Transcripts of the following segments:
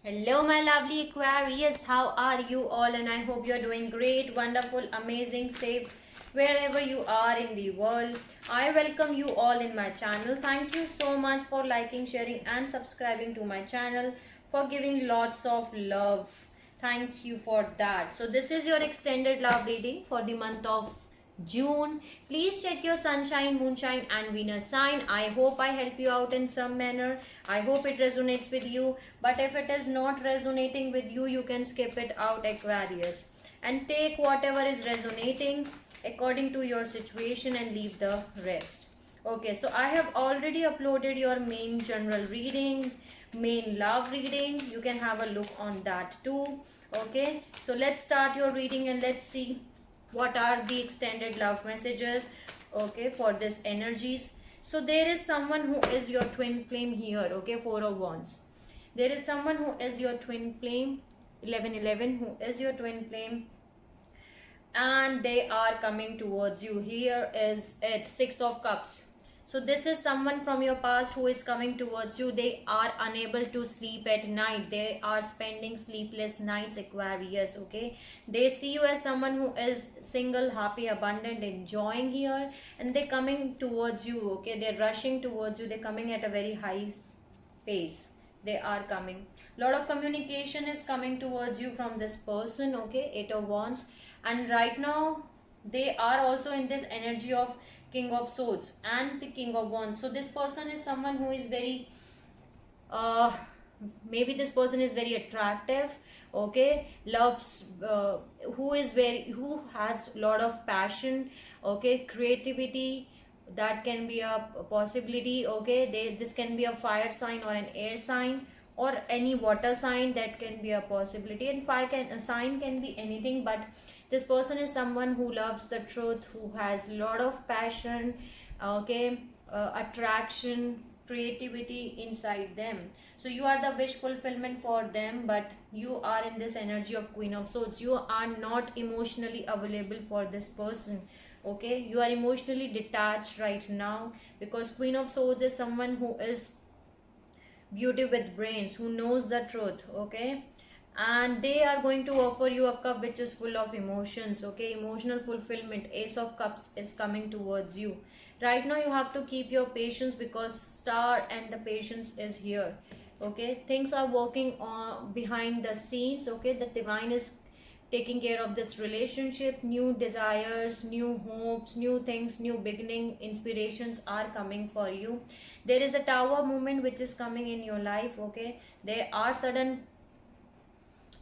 Hello, my lovely Aquarius. How are you all? And I hope you're doing great, wonderful, amazing, safe wherever you are in the world. I welcome you all in my channel. Thank you so much for liking, sharing, and subscribing to my channel, for giving lots of love. Thank you for that. So, this is your extended love reading for the month of June. Please check your sunshine, moonshine, and Venus sign. I hope I help you out in some manner. I hope it resonates with you. But if it is not resonating with you, you can skip it out, Aquarius. And take whatever is resonating according to your situation and leave the rest. Okay, so I have already uploaded your main general reading, main love reading. You can have a look on that too. Okay, so let's start your reading and let's see what are the extended love messages, okay, for this energies. So there is someone who is your twin flame here, okay, Four of Wands. There is someone who is your twin flame, 1111, who is your twin flame, and they are coming towards you. Here is it, Six of Cups. So this is someone from your past who is coming towards you. They are unable to sleep at night. They are spending sleepless nights, Aquarius, okay. They see you as someone who is single, happy, abundant, enjoying here, and they're coming towards you, okay. They're rushing towards you. They're coming at a very high pace. They are coming. Lot of communication is coming towards you from this person, okay. Eight of Wands. And right now they are also in this energy of King of Swords and the King of Wands. So this person is someone who is very uh maybe this person is very attractive, okay, loves who has lot of passion, okay, creativity. That can be a possibility, okay. This can be a fire sign or an air sign or any water sign. That can be a possibility, and fire can a sign can be anything. But this person is someone who loves the truth, who has lot of passion, okay, attraction, creativity inside them. So you are the wish fulfillment for them, but you are in this energy of Queen of Swords. You are not emotionally available for this person, okay. You are emotionally detached right now, because Queen of Swords is someone who is beauty with brains, who knows the truth, okay. And they are going to offer you a cup which is full of emotions, okay, emotional fulfillment. Ace of Cups is coming towards you. Right now you have to keep your patience, because star and the patience is here, okay. Things are working on behind the scenes, okay. The divine is taking care of this relationship. New desires, new hopes, new things, new beginning, inspirations are coming for you. There is a tower movement which is coming in your life, okay. There are sudden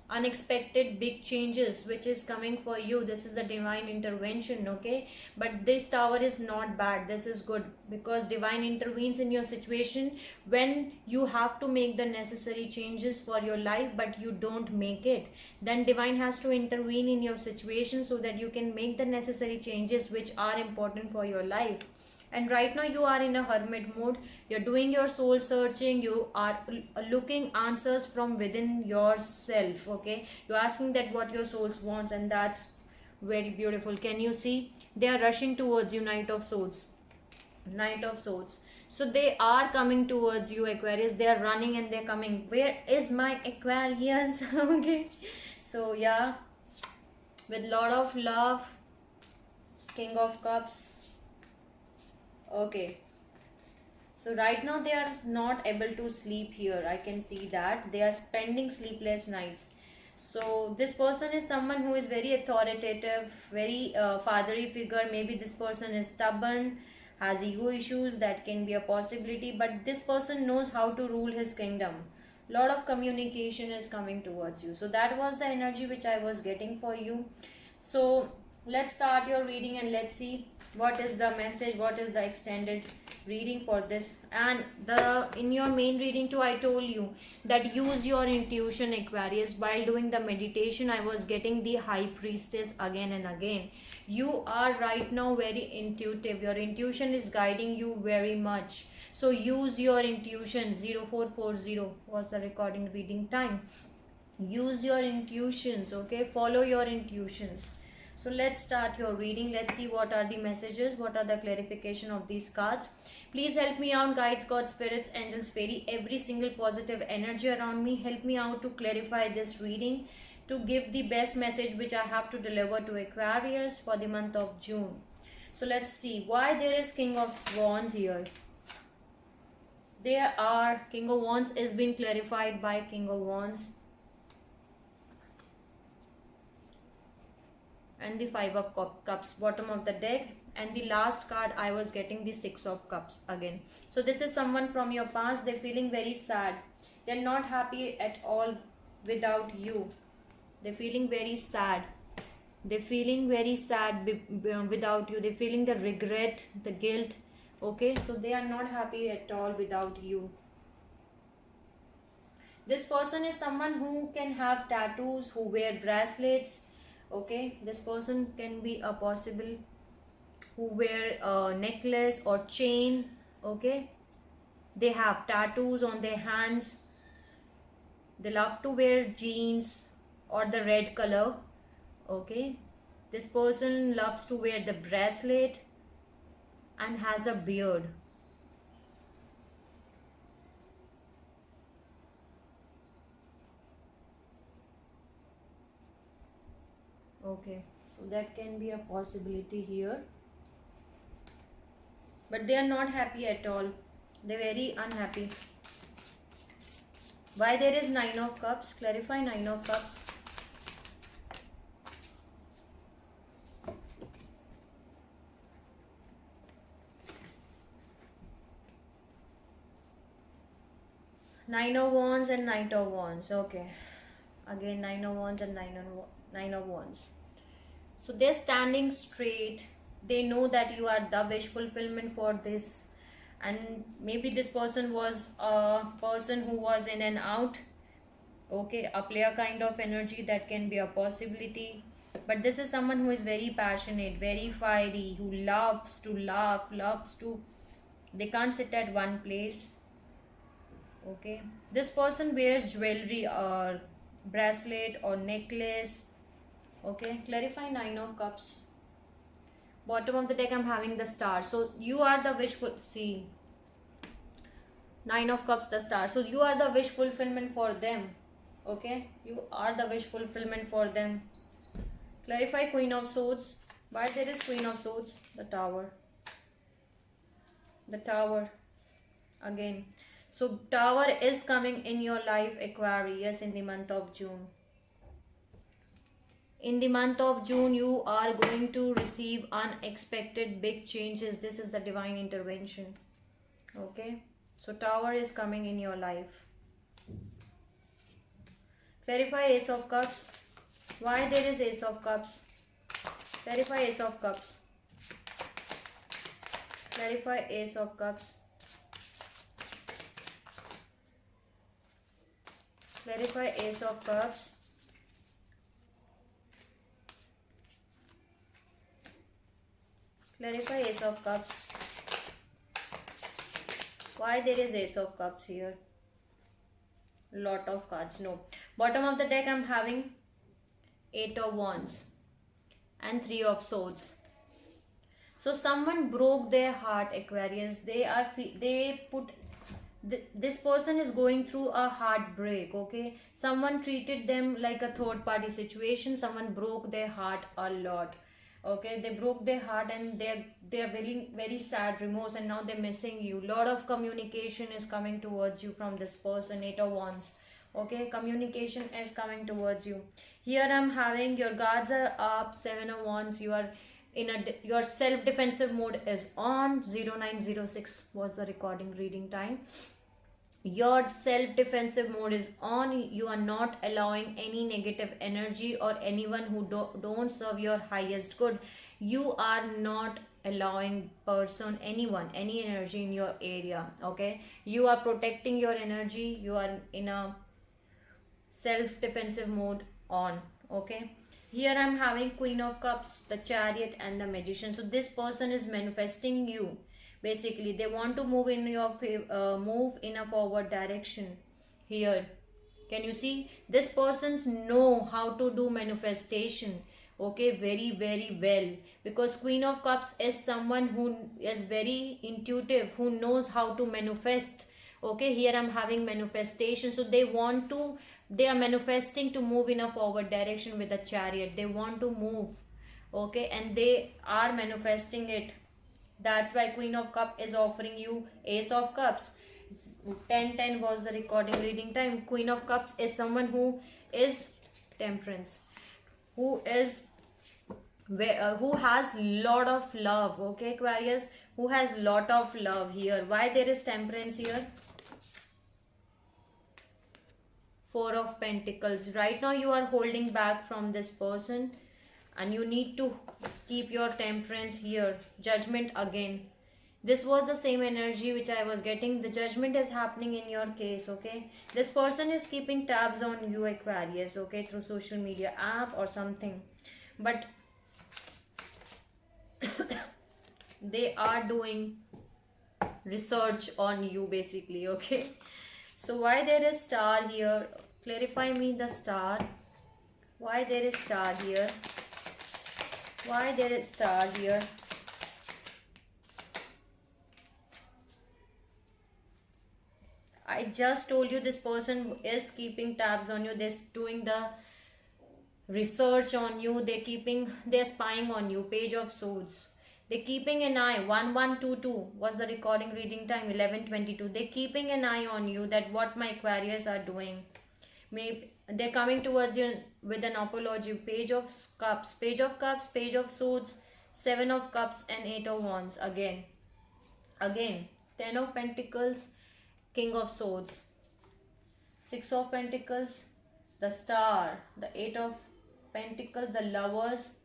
unexpected big changes which is coming for you. This is the divine intervention, okay. But this tower is not bad, this is good, because divine intervenes in your situation when you have to make the necessary changes for your life, but you don't make it. Then divine has to intervene in your situation so that you can make the necessary changes which are important for your life. And right now you are in a hermit mode. You're doing your soul searching. You are looking answers from within yourself, okay. You're asking that what your soul wants, and that's very beautiful. Can you see? They are rushing towards you. Knight of Swords. Knight of Swords. So they are coming towards you, Aquarius. They are running and they're coming. Where is my Aquarius? Okay. So yeah, with lot of love. King of Cups. Okay. So right now they are not able to sleep here. I can see that they are spending sleepless nights. So this person is someone who is very authoritative, very fatherly figure. Maybe this person is stubborn, has ego issues. That can be a possibility. But this person knows how to rule his kingdom. Lot of communication is coming towards you. So that was the energy which I was getting for you. So let's start your reading and let's see what is the message, what is the extended reading for this. And the in your main reading too, I told you that use your intuition, Aquarius. While doing the meditation, I was getting the High Priestess again and again. You are right now very intuitive. Your intuition is guiding you very much. So use your intuition. 0440 was the recording reading time. Use your intuitions, okay. Follow your intuitions. So let's start your reading. Let's see what are the messages, what are the clarification of these cards. Please help me out, guides, God, spirits, angels, fairy, every single positive energy around me. Help me out to clarify this reading, to give the best message which I have to deliver to Aquarius for the month of June. So let's see why there is King of Wands here. There are King of Wands is being clarified by King of Wands. And the Five of Cups, bottom of the deck. And the last card I was getting the Six of Cups again. So this is someone from your past. They're feeling very sad. They're not happy at all without you. They're feeling very sad. They're feeling very sad without you. They're feeling the regret, the guilt. Okay, so they are not happy at all without you. This person is someone who can have tattoos, who wear bracelets. Okay, this person can be a possible who wear a necklace or chain. Okay, they have tattoos on their hands. They love to wear jeans or the red color. Okay, this person loves to wear the bracelet and has a beard. Okay, so that can be a possibility here. But they are not happy at all. They're very unhappy. Why there is Nine of Cups? Clarify Nine of Cups. Nine of Wands and Knight of Wands. Okay. Again, Nine of Wands and Nine of Wands. So they're standing straight. They know that you are the wish fulfillment for this. And maybe this person was a person who was in and out. Okay, a player kind of energy, that can be a possibility. But this is someone who is very passionate, very fiery, who loves to laugh, loves to... They can't sit at one place. Okay, this person wears jewelry or bracelet or necklace. Okay, clarify Nine of Cups. Bottom of the deck I'm having the Star. So you are the wishful... See, Nine of Cups, the Star. So you are the wish fulfillment for them. Okay, you are the wish fulfillment for them. Clarify Queen of Swords. Why there is Queen of Swords? The Tower. The Tower. Again. So Tower is coming in your life, Aquarius, in the month of June. In the month of June, you are going to receive unexpected big changes. This is the divine intervention. Okay. So Tower is coming in your life. Clarify Ace of Cups. Why there is Ace of Cups? Clarify Ace of Cups. Clarify Ace of Cups. Clarify Ace of Cups. Clarify Ace of Cups. Why there is Ace of Cups here? Lot of cards. No. Bottom of the deck I'm having Eight of Wands and Three of Swords. So someone broke their heart, Aquarius. This person is going through a heartbreak. Okay, someone treated them like a third party situation. Someone broke their heart a lot. Okay, they broke their heart and they're very very sad, remorse, and now they're missing you. Lot of communication is coming towards you from this person. Eight of Wands. Okay, communication is coming towards you. Here I'm having your guards are up. Seven of Wands. You are in your self defensive mode is on. 0906 was the recording reading time. Your self defensive mode is on. You are not allowing any negative energy or anyone who don't serve your highest good. You are not allowing anyone, any energy in your area. Okay, you are protecting your energy. You are in a self defensive mode on. Okay, here I'm having Queen of Cups, the Chariot, and the Magician. So this person is manifesting you. Basically, they want to move in your move in a forward direction. Here, can you see? This person's know how to do manifestation. okay, very very well, because Queen of Cups is someone who is very intuitive, who knows how to manifest. Okay, here I'm having manifestation, so they are manifesting to move in a forward direction with a chariot. They want to move, okay, and they are manifesting it. That's why Queen of Cup is offering you Ace of Cups. 10:10 was the recording reading time. Queen of Cups is someone who is temperance, who is who has lot of love. Okay, Aquarius, who has lot of love here. Why there is temperance here? Four of Pentacles. Right now you are holding back from this person, and you need to keep your temperance here. Judgment again. This was the same energy which I was getting. The judgment is happening in your case. Okay, this person is keeping tabs on you, Aquarius, okay, through social media app or something, but they are doing research on you basically. Okay, so why there is star here? Clarify me the star. Why there is star here? Why there is star here? I just told you this person is keeping tabs on you. They're doing the research on you. They're spying on you. Page of Swords. They're keeping an eye. 1122 was the recording reading time. 1122. They're keeping an eye on you, that what my Aquarius are doing. Maybe they're coming towards you with an apology. Page of Cups, Page of Cups, Page of Swords, Seven of Cups, and Eight of Wands. Again, Ten of Pentacles, King of Swords, Six of Pentacles, the Star, the Eight of Pentacles, the Lovers.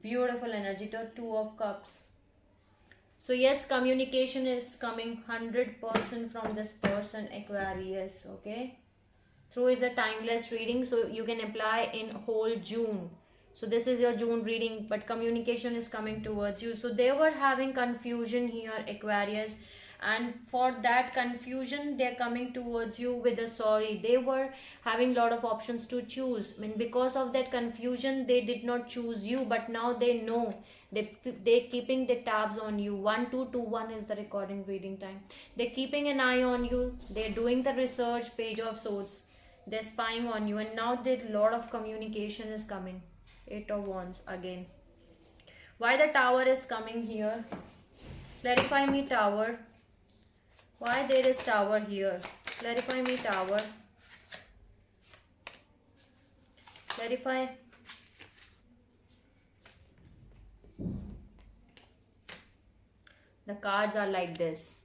Beautiful energy. The Two of Cups. So yes, communication is coming 100% from this person, Aquarius. Okay, through is a timeless reading, so you can apply in whole June. So this is your June reading, but communication is coming towards you. So they were having confusion here, Aquarius, and for that confusion they're coming towards you with a sorry. They were having lot of options to choose. I mean, because of that confusion they did not choose you, but now they know. They're keeping the tabs on you. 1221 is the recording reading time. They're keeping an eye on you. They're doing the research. Page of Swords. They're spying on you, and now the lot of communication is coming. Eight of Wands again. Why the Tower is coming here? Clarify me, Tower. Why there is Tower here? Clarify me, Tower. Clarify. The cards are like this.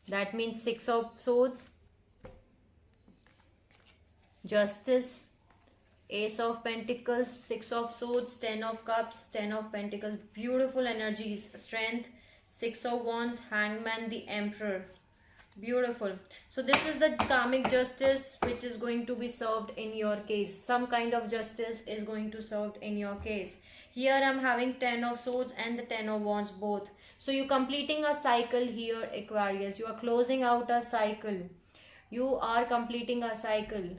That means Six of Swords, Justice, Ace of Pentacles, Six of Swords, Ten of Cups, Ten of Pentacles. Beautiful energies. Strength, Six of Wands, Hangman, the Emperor. Beautiful. So this is the karmic justice which is going to be served in your case. Some kind of justice is going to served in your case. Here I'm having Ten of Swords and the Ten of Wands both. So you're completing a cycle here, Aquarius. You are closing out a cycle. You are completing a cycle.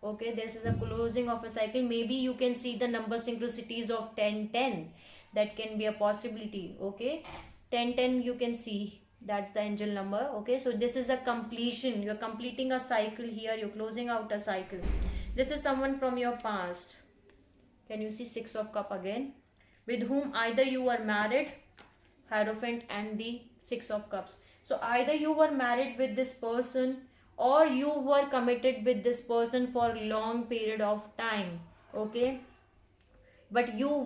Okay, this is a closing of a cycle. Maybe you can see the number synchronicities of 1010. That can be a possibility. Okay, 1010 you can see. That's the angel number. Okay, so this is a completion. You're completing a cycle here. You're closing out a cycle. This is someone from your past. Can you see Six of Cup again? With whom either you were married, Hierophant, and the Six of Cups. So either you were married with this person, or you were committed with this person for a long period of time. Okay, but you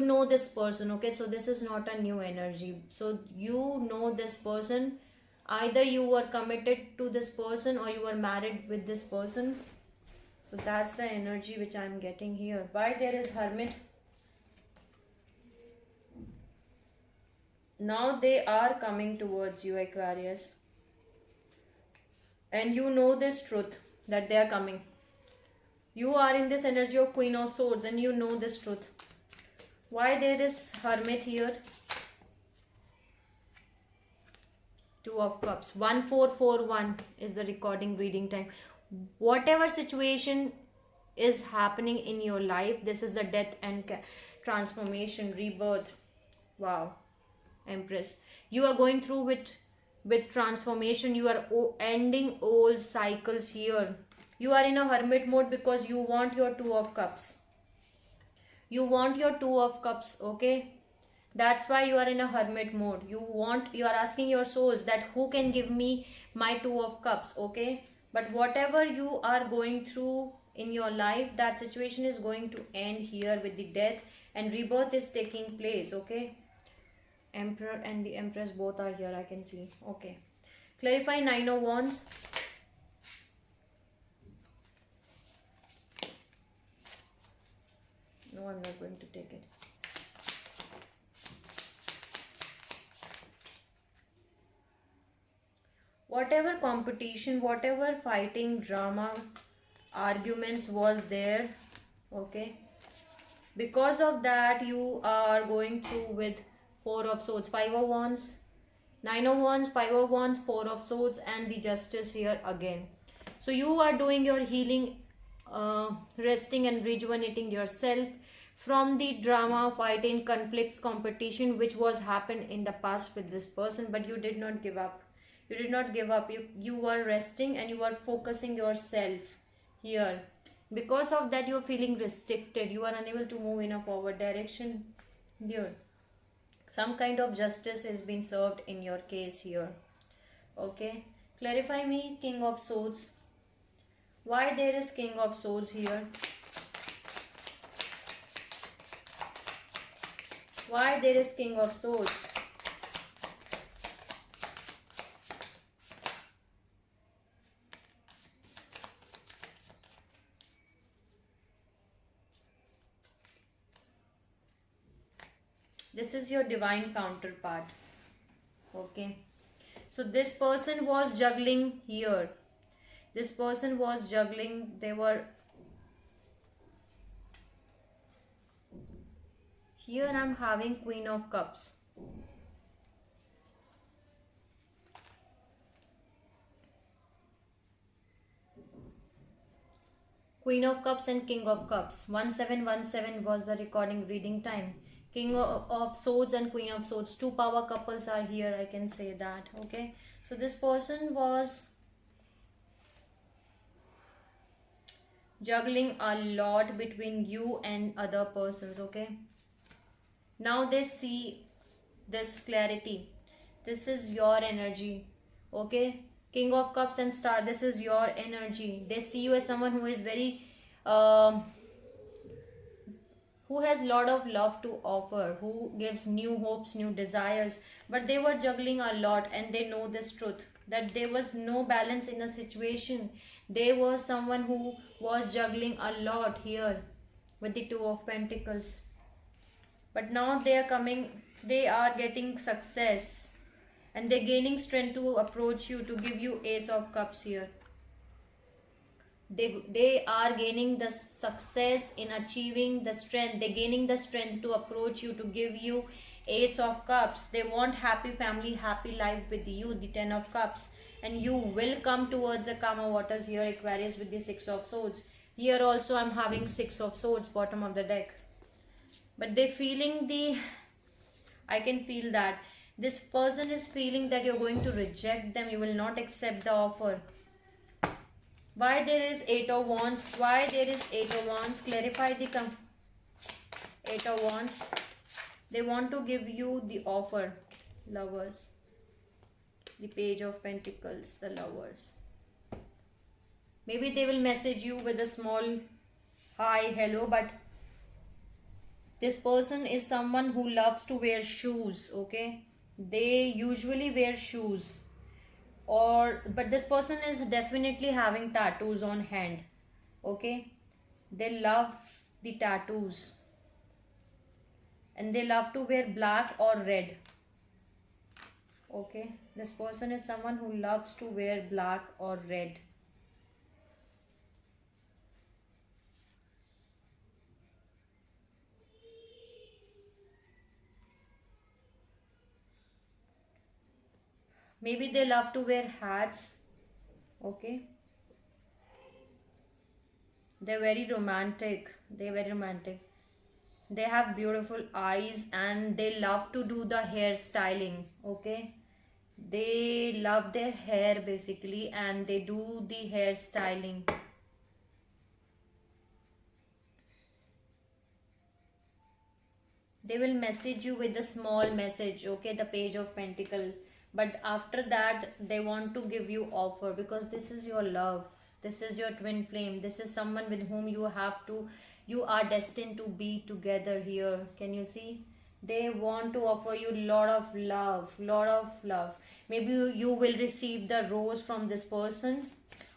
know this person. Okay, so this is not a new energy. So you know this person. Either you were committed to this person or you were married with this person. So that's the energy which I'm getting here. Why there is Hermit? Now they are coming towards you, Aquarius, and you know this truth that they are coming. You are in this energy of Queen of Swords and you know this truth. Why there is Hermit here? Two of Cups. 1441 is the recording reading time. Whatever situation is happening in your life. This is the death and transformation, rebirth. Wow, Empress, you are going through with transformation. You are ending old cycles here. You are in a hermit mode because you want your two of cups. You want your two of cups, okay? That's why you are in a hermit mode. You are asking your souls that who can give me my two of cups, okay? But whatever you are going through in your life, that situation is going to end here with the death, and rebirth is taking place, okay? Emperor and the Empress both are here, I can see. Okay. Clarify Nine of Wands. No, I'm not going to take it. Whatever competition, whatever fighting, drama, arguments was there, okay, because of that you are going through with Four of Swords, Five of Wands, Nine of Wands, Five of Wands, Four of Swords, and the Justice here again. So you are doing your healing, resting and rejuvenating yourself from the drama, fighting, conflicts, competition which was happened in the past with this person, but you did not give up. You did not give up. You were resting and you were focusing yourself here. Because of that, you're feeling restricted. You are unable to move in a forward direction here. Some kind of justice is being served in your case here. Okay. Clarify me, King of Swords. Why there is King of Swords here? Why there is King of Swords? This is your divine counterpart. Okay. So this person was juggling here. This person was juggling. They were here. I'm having Queen of Cups. Queen of Cups and King of Cups. 1717 was the recording reading time. King of Swords and Queen of Swords. Two power couples are here. I can say that. Okay. So this person was juggling a lot between you and other persons. Okay. Now they see this clarity. This is your energy. Okay. King of Cups and Star. This is your energy. They see you as someone who is very who has lot of love to offer, who gives new hopes, new desires, but they were juggling a lot, and they know this truth that there was no balance in a situation. There was someone who was juggling a lot here with the Two of Pentacles, but now they are coming, they are getting success, and they're gaining strength to approach you, to give you Ace of Cups here. They are gaining the success in achieving the strength. They're gaining the strength to approach you, to give you Ace of Cups. They want happy family, happy life with you, the Ten of Cups, and you will come towards the calmer waters here, Aquarius, with the Six of Swords. Here also I'm having Six of Swords, bottom of the deck, but they feeling the, I can feel that this person is feeling that you're going to reject them, you will not accept the offer. Why there is Eight of Wands? Why there is Eight of Wands? Clarify the Eight of Wands. They want to give you the offer. Lovers. The Page of Pentacles. The Lovers. Maybe they will message you with a small hi, hello, but this person is someone who loves to wear shoes, okay? They usually wear shoes. But this person is definitely having tattoos on hand, okay? They love the tattoos, and they love to wear black or red, okay? This person is someone who loves to wear black or red. Maybe they love to wear hats, okay? They're very romantic. They're very romantic. They have beautiful eyes and they love to do the hairstyling. Okay, they love their hair basically and they do the hairstyling. They will message you with a small message, okay, the page of pentacle, but after that they want to give you offer because this is your love, this is your twin flame, this is someone with whom you are destined to be together here. Can you see? They want to offer you lot of love, lot of love. Maybe you will receive the rose from this person,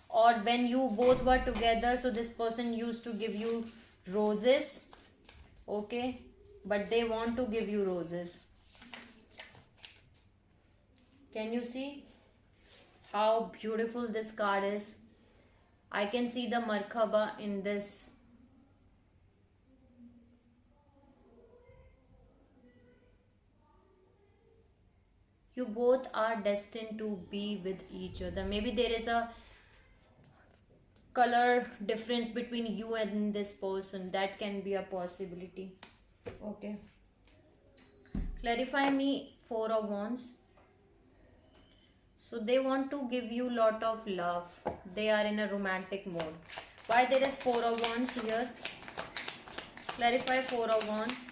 or when you both were together, so this person used to give you roses. Okay, but they want to give you roses. Can you see how beautiful this card is? I can see the Markaba in this. You both are destined to be with each other. Maybe there is a color difference between you and this person. That can be a possibility. Okay. Clarify me Four of Wands. So they want to give you lot of love. They are in a romantic mode. Why there is Four of Wands here? Clarify Four of Wands.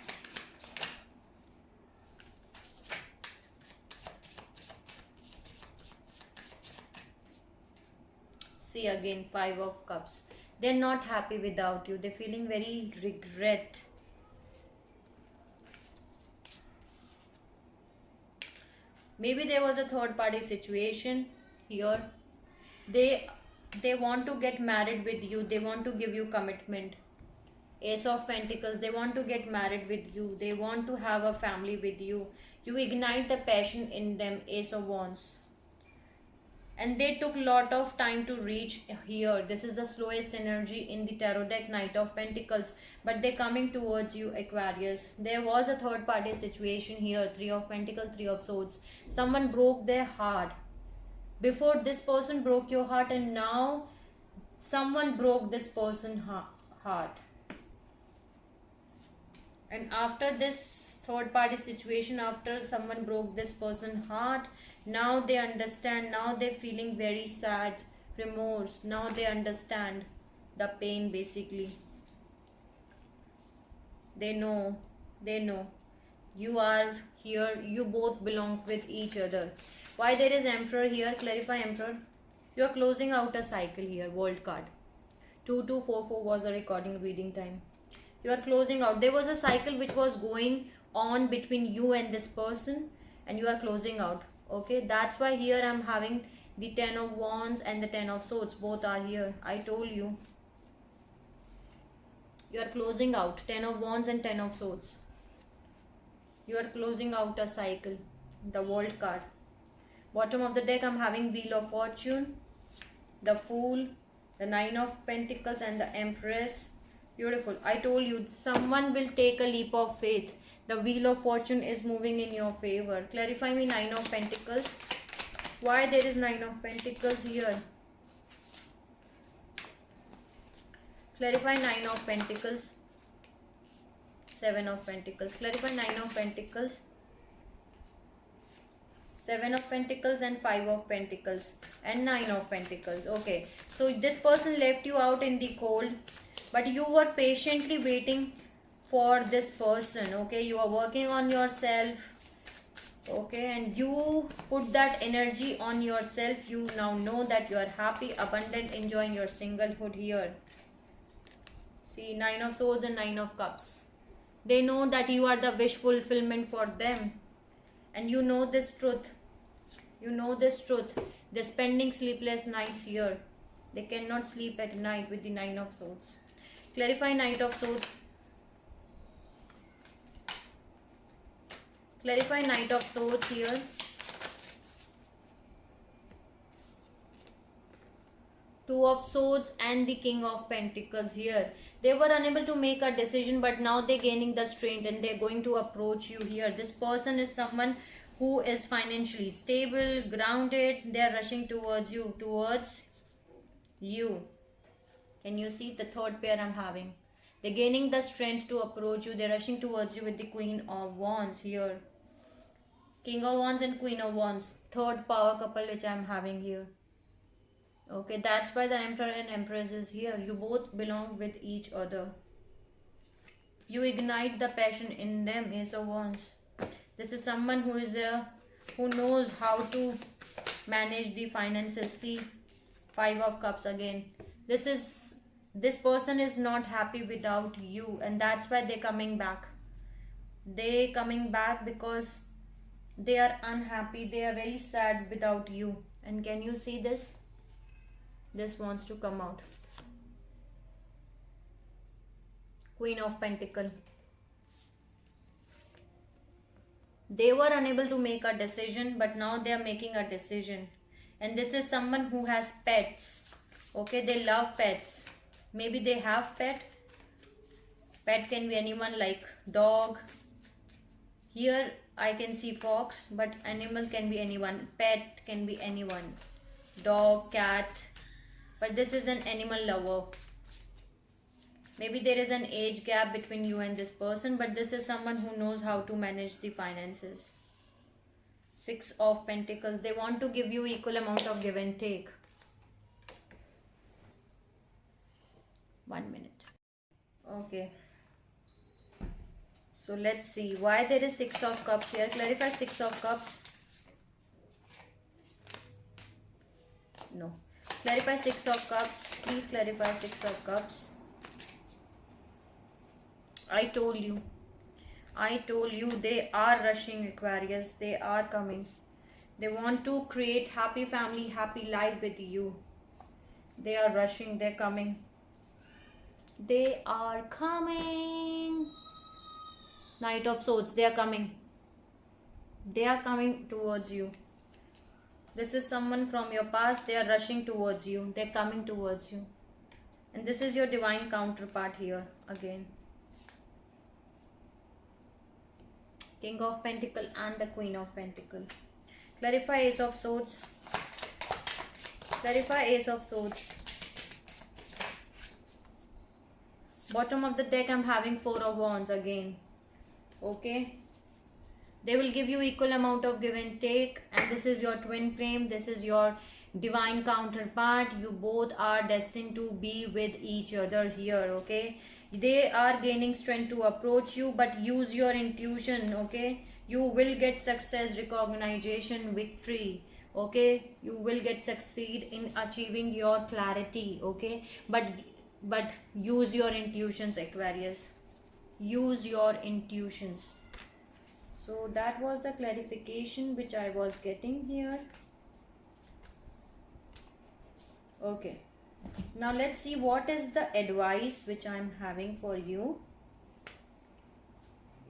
See again Five of Cups. They're not happy without you. They're feeling very regret. Maybe there was a third party situation here. They want to get married with you. They want to give you commitment. Ace of Pentacles. They want to get married with you. They want to have a family with you. You ignite the passion in them. Ace of Wands. And they took lot of time to reach here. This is the slowest energy in the tarot deck, Knight of Pentacles, but they're coming towards you, Aquarius. There was a third party situation here, Three of Pentacles, Three of Swords. Someone broke their heart. Before, this person broke your heart, and now someone broke this person's heart. And after this third party situation, after someone broke this person's heart, now they understand. Now they're feeling very sad, remorse. Now they understand the pain basically. They know you are here. You both belong with each other. Why there is Emperor here? Clarify Emperor. You are closing out a cycle here. World card. 2244 was the recording reading time. You are closing out. There was a cycle which was going on between you and this person, and you are closing out. Okay, that's why here I'm having the Ten of Wands and the Ten of Swords. Both are here. I told you. You are closing out. Ten of Wands and Ten of Swords. You are closing out a cycle. The World card. Bottom of the deck I'm having Wheel of Fortune, the Fool, the Nine of Pentacles and the Empress. Beautiful. I told you, someone will take a leap of faith. The Wheel of Fortune is moving in your favor. Clarify me Nine of Pentacles. Why there is Nine of Pentacles here? Clarify Nine of Pentacles. Seven of Pentacles. Clarify Nine of Pentacles. Seven of Pentacles and Five of Pentacles and Nine of Pentacles. Okay, so this person left you out in the cold, but you were patiently waiting for this person. Okay, you are working on yourself. Okay, and you put that energy on yourself. You now know that you are happy, abundant, enjoying your singlehood here. See, Nine of Swords and Nine of Cups. They know that you are the wish fulfillment for them, and you know this truth. You know this truth. They're spending sleepless nights here. They cannot sleep at night with the Nine of Swords. Clarify Knight of Swords. Clarify Knight of Swords here. Two of Swords and the King of Pentacles here. They were unable to make a decision, but now they're gaining the strength and they're going to approach you here. This person is someone who is financially stable, grounded. They're rushing towards you, Can you see the third pair I'm having? They're gaining the strength to approach you. They're rushing towards you with the Queen of Wands here. King of Wands and Queen of Wands. Third power couple which I'm having here. Okay, that's why the Emperor and Empress is here. You both belong with each other. You ignite the passion in them, Ace of Wands. This is someone who is who knows how to manage the finances. See, Five of Cups again. This person is not happy without you, and that's why they're coming back. They coming back because they are unhappy. They are very sad without you. And can you see this? This wants to come out. Queen of Pentacles. They were unable to make a decision, but now they are making a decision. And this is someone who has pets. Okay, they love pets. Maybe they have pet. Pet can be anyone like dog. Here I can see fox, but animal can be anyone. Pet can be anyone. Dog, cat. But this is an animal lover. Maybe there is an age gap between you and this person, but this is someone who knows how to manage the finances. Six of Pentacles. They want to give you equal amount of give and take. 1 minute. Okay. So let's see why there is Six of Cups here. Clarify Six of Cups. No. Clarify Six of Cups. Please clarify Six of Cups. I told you they are rushing, Aquarius. They are coming. They want to create happy family, happy life with you. They are rushing. They're coming. They are coming. Knight of Swords. They are coming. They are coming towards you. This is someone from your past. They are rushing towards you. They're coming towards you. And this is your divine counterpart here again. King of Pentacles and the Queen of Pentacles. Clarify Ace of Swords. Clarify Ace of Swords. Bottom of the deck I'm having Four of Wands again. Okay. They will give you equal amount of give and take. And this is your twin flame. This is your divine counterpart. You both are destined to be with each other here. Okay. They are gaining strength to approach you, but use your intuition. Okay, you will get success, recognition, victory. Okay, you will get succeed in achieving your clarity. Okay, but use your intuitions, Aquarius. Use your intuitions. So that was the clarification which I was getting here. Okay. Now let's see what is the advice which I'm having for you.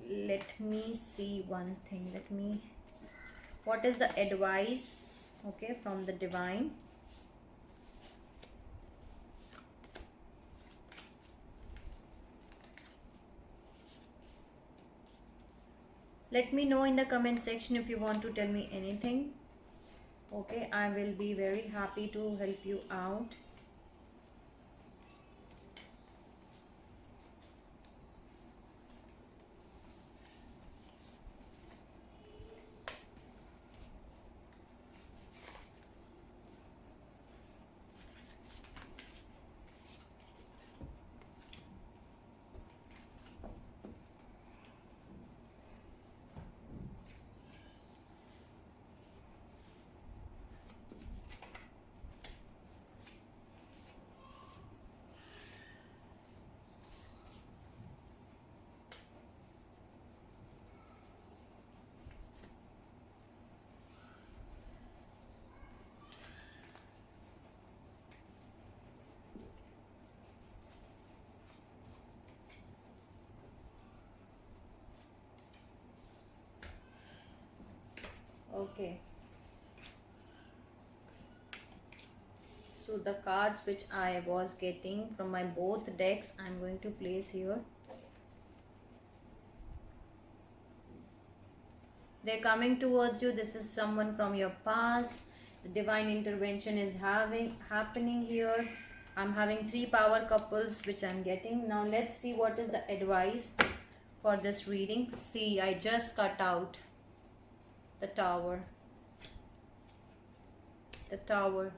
Let me see one thing. What is the advice, okay, from the divine? Let me know in the comment section if you want to tell me anything. Okay, I will be very happy to help you out. Okay. So the cards which I was getting from my both decks, I'm going to place here. They're coming towards you. This is someone from your past. The divine intervention is happening here. I'm having 3 power couples which I'm getting. Now let's see what is the advice for this reading. See, I just cut out the Tower. The Tower.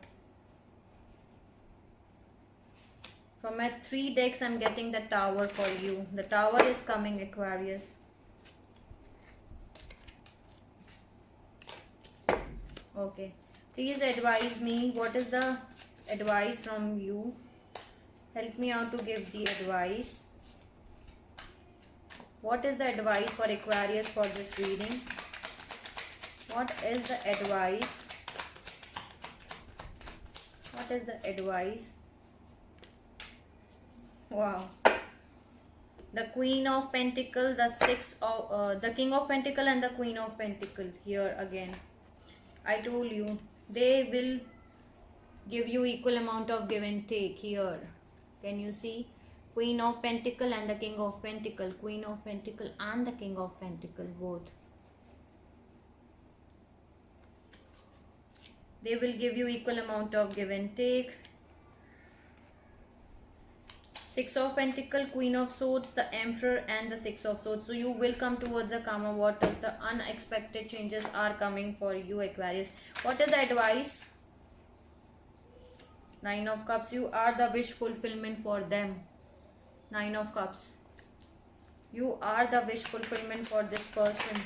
From my 3 decks, I'm getting the Tower for you. The Tower is coming, Aquarius. Okay. Please advise me. What is the advice from you? Help me out to give the advice. What is the advice for Aquarius for this reading? What is the advice? What is the advice? Wow. The Queen of Pentacle, the King of Pentacle and the Queen of Pentacle here again. I told you, they will give you equal amount of give and take here. Can you see? Queen of Pentacle and the King of Pentacle. Queen of Pentacle and the King of Pentacle, both. They will give you equal amount of give and take. 6 of Pentacle, Queen of Swords, the Emperor and the 6 of Swords. So you will come towards the calmer waters. The unexpected changes are coming for you, Aquarius. What is the advice? 9 of Cups. You are the wish fulfillment for them. 9 of Cups. You are the wish fulfillment for this person.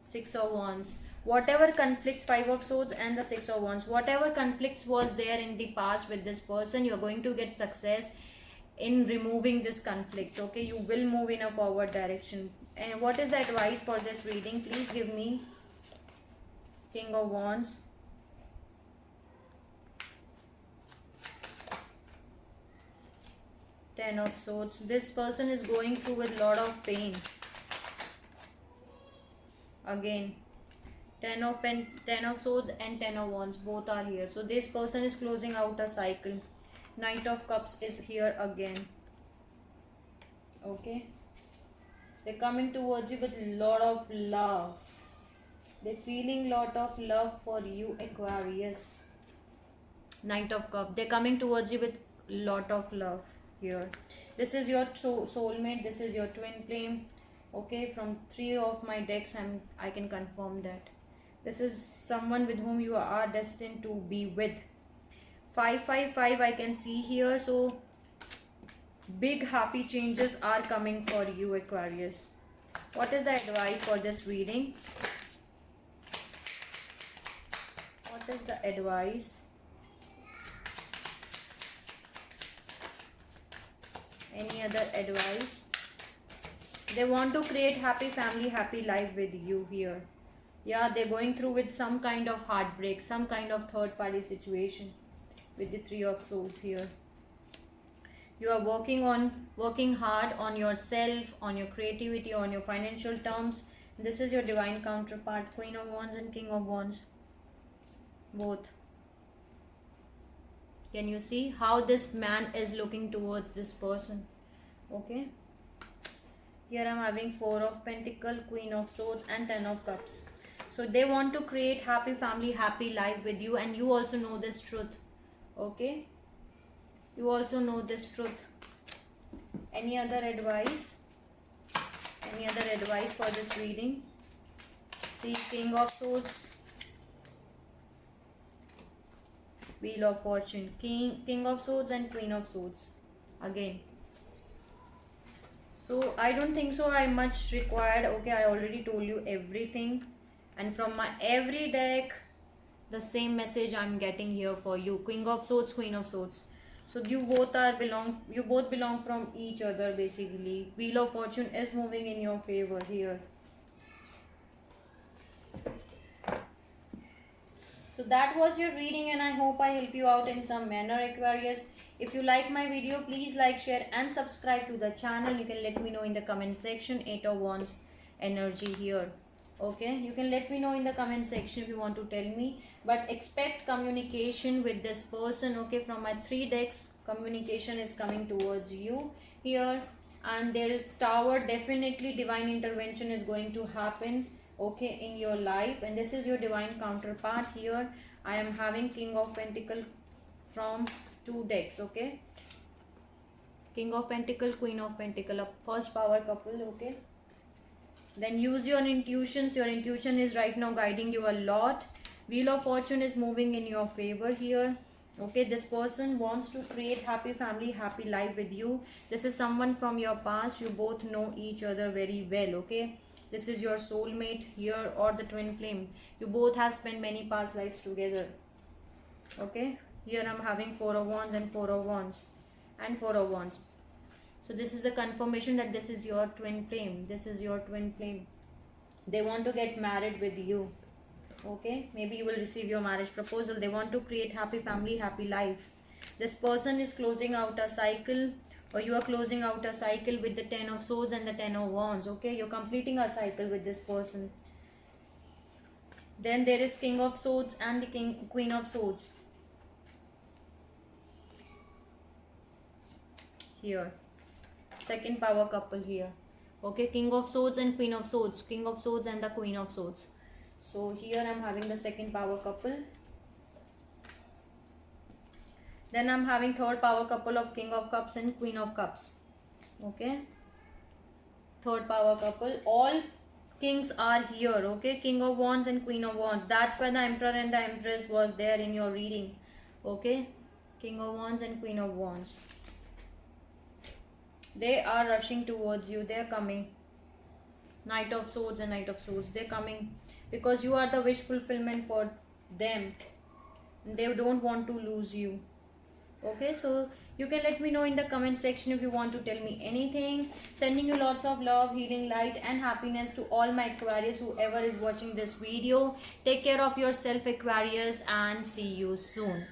6 of Wands. Whatever conflicts, 5 of Swords and the 6 of Wands, whatever conflicts was there in the past with this person, you're going to get success in removing this conflicts. Okay, you will move in a forward direction. And what is the advice for this reading? Please give me. King of Wands. Ten of Swords. This person is going through with lot of pain. Again, 10 of Swords and 10 of Wands, both are here. So this person is closing out a cycle. Knight of Cups is here again. Okay, they're coming towards you with lot of love. They're feeling lot of love for you, Aquarius. Knight of Cups. They're coming towards you with lot of love here. This is your soulmate. This is your twin flame. Okay, from 3 of my decks, I can confirm that. This is someone with whom you are destined to be with. 555 I can see here. So big happy changes are coming for you, Aquarius. What is the advice for this reading? What is the advice? Any other advice? They want to create happy family, happy life with you here. Yeah, they're going through with some kind of heartbreak, some kind of third party situation with the 3 of Swords here. You are working hard on yourself, on your creativity, on your financial terms. This is your divine counterpart, Queen of Wands and King of Wands, both. Can you see how this man is looking towards this person? Okay. Here I'm having 4 of Pentacles, Queen of Swords and 10 of Cups. So they want to create happy family, happy life with you, and you also know this truth. Okay. You also know this truth. Any other advice? Any other advice for this reading? See, King of Swords. Wheel of Fortune. King of Swords and Queen of Swords. Again. So I don't think so I much required. Okay, I already told you everything. And from my every deck, the same message I'm getting here for you. King of Swords, Queen of Swords. So you both belong from each other basically. Wheel of Fortune is moving in your favor here. So that was your reading, and I hope I help you out in some manner, Aquarius. If you like my video, please like, share and subscribe to the channel. You can let me know in the comment section. 8 of Wands energy here. Okay, you can let me know in the comment section if you want to tell me. But expect communication with this person. Okay, from my 3 decks, communication is coming towards you here. And there is Tower. Definitely divine intervention is going to happen, okay, in your life. And this is your divine counterpart here. I am having King of Pentacle from 2 decks. Okay, King of Pentacle, Queen of Pentacle, a first power couple. Okay, then use your intuitions. Your intuition is right now guiding you a lot. Wheel of Fortune is moving in your favor here. Okay, this person wants to create happy family, happy life with you. This is someone from your past. You both know each other very well. Okay, this is your soulmate here or the twin flame. You both have spent many past lives together. Okay, here I'm having Four of Wands and Four of Wands and Four of Wands. So this is a confirmation that this is your twin flame. This is your twin flame. They want to get married with you. Okay, maybe you will receive your marriage proposal. They want to create happy family, happy life. This person is closing out a cycle, or you are closing out a cycle with the 10 of Swords and the 10 of Wands. Okay, you're completing a cycle with this person. Then there is King of Swords and the Queen of Swords here. Second power couple here. Okay, King of Swords and Queen of Swords. King of Swords and the Queen of Swords. So here I'm having the second power couple. Then I'm having third power couple of King of Cups and Queen of Cups. Okay, third power couple. All kings are here. Okay, King of Wands and Queen of Wands. That's why the Emperor and the Empress was there in your reading. Okay, King of Wands and Queen of Wands. They are rushing towards you. They're coming. Knight of Swords and Knight of Swords. They're coming because you are the wish fulfillment for them. They don't want to lose you. Okay, so you can let me know in the comment section if you want to tell me anything. Sending you lots of love, healing, light and happiness to all my Aquarius, whoever is watching this video. Take care of yourself, Aquarius, and see you soon.